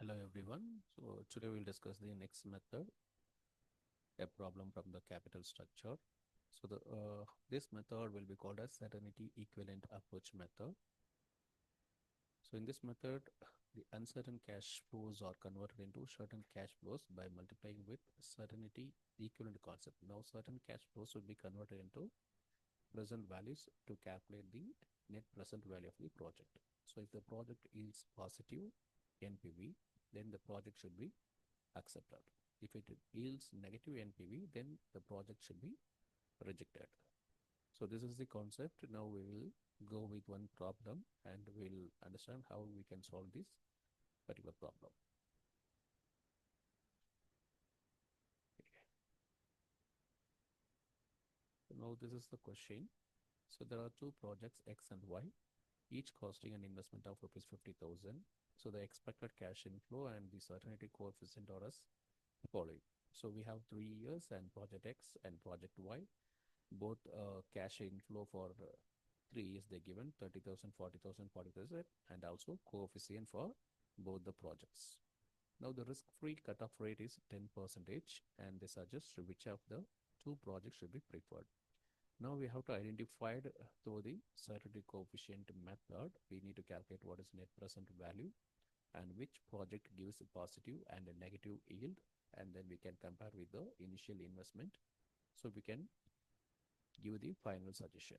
Hello everyone. So today we'll discuss the next method, a problem from the capital structure. So this method will be called as certainty equivalent approach method. So in this method, the uncertain cash flows are converted into certain cash flows by multiplying with certainty equivalent concept. Now certain cash flows will be converted into present values to calculate the net present value of the project. So if the project yields positive NPV, then the project should be accepted. If it yields negative NPV, then the project should be rejected. So this is the concept. Now we will go with one problem and we'll understand how we can solve this particular problem. So now this is the question. So there are two projects X and Y, each costing an investment of rupees 50,000. So the expected cash inflow and the certainty coefficient are as following. So we have 3 years and project X and project Y. Both cash inflow for 3 years they given 30,000, 40,000, 40,000, and also coefficient for both the projects. Now the risk-free cutoff rate is 10% and they suggest which of the two projects should be preferred. Now we have to identify through the certainty coefficient method. We need to calculate what is net present value and which project gives a positive and a negative yield, and then we can compare with the initial investment. So we can give the final suggestion.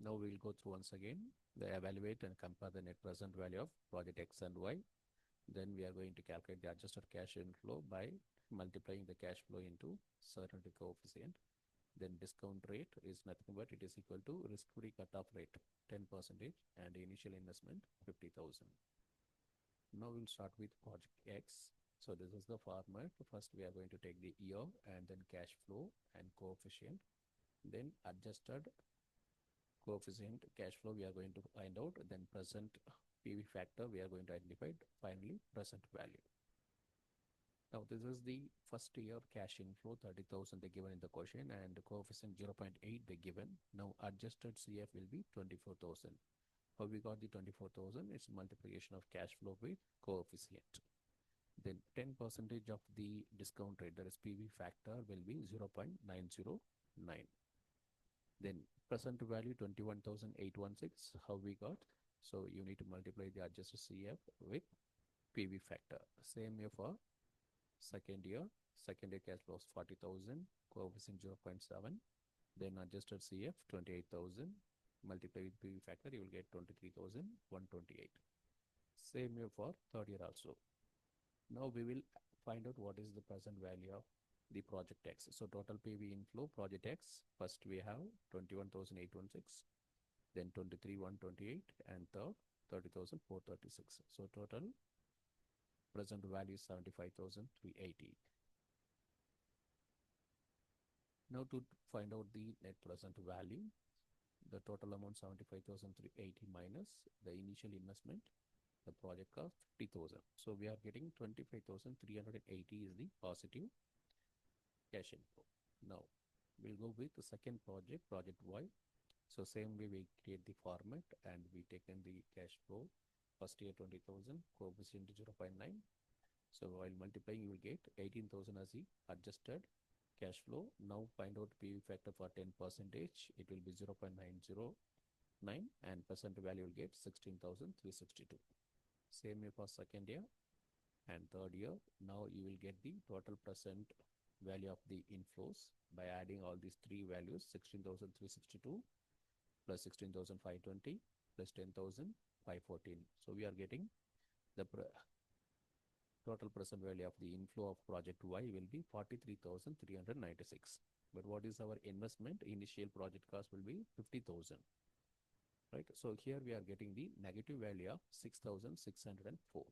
Now we'll go through once again, the evaluate and compare the net present value of project X and Y. Then we are going to calculate the adjusted cash inflow by multiplying the cash flow into certainty coefficient. Then discount rate is nothing but it is equal to risk-free cutoff rate 10% and initial investment 50,000. Now we'll start with project X. So this is the format. First we are going to take the year and then cash flow and coefficient. Then adjusted coefficient cash flow we are going to find out. Then present PV factor we are going to identify. Finally present value. Now this is the first year cash inflow 30,000 they given in the question and the coefficient 0.8 they given. Now adjusted CF will be 24,000. How we got the 24,000? It's multiplication of cash flow with coefficient. Then 10% of the discount rate, that is PV factor, will be 0.909. Then present value 21,816. How we got? So you need to multiply the adjusted CF with PV factor. Same year for second year. Second year cash flow is 40,000, coefficient 0.7. Then adjusted CF 28,000. Multiply with PV factor, you will get 23,128. Same year for third year also. Now we will find out what is the present value of the project X. So total PV inflow project X, first we have 21,816, then 23,128, and third 30,436. So total present value is 75,380. Now to find out the net present value, the total amount 75,380 minus the initial investment, the project cost 50,000. So we are getting 25,380 is the positive cash inflow. Now we'll go with the second project, project Y. So same way we create the format and we take in the cash flow. First year 20,000, coefficient 0.9. So while multiplying you will get 18,000 as the adjusted cash flow. Now find out PV factor for 10%. It will be 0.909 and percent value will get 16,362. Same year for second year and third year. Now you will get the total present value of the inflows by adding all these three values, 16,362 plus 16,520 plus 10,514. So we are getting the total present value of the inflow of project Y will be 43,396. But what is our investment? Initial project cost will be 50,000. Right? So here we are getting the negative value of 6,604.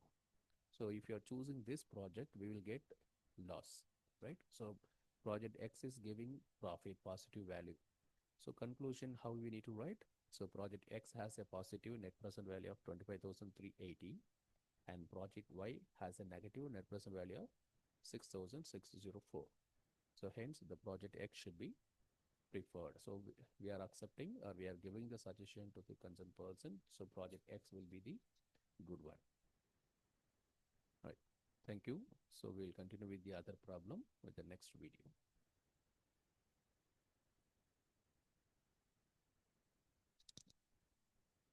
So if you are choosing this project, we will get loss. Right? So project X is giving profit, positive value. So conclusion, how we need to write? So project X has a positive net present value of 25,380 and project Y has a negative net present value of 6,604. So hence the project X should be preferred. So we are accepting, or we are giving the suggestion to the concerned person. So project X will be the good one. Right. Thank you. So we'll continue with the other problem with the next video.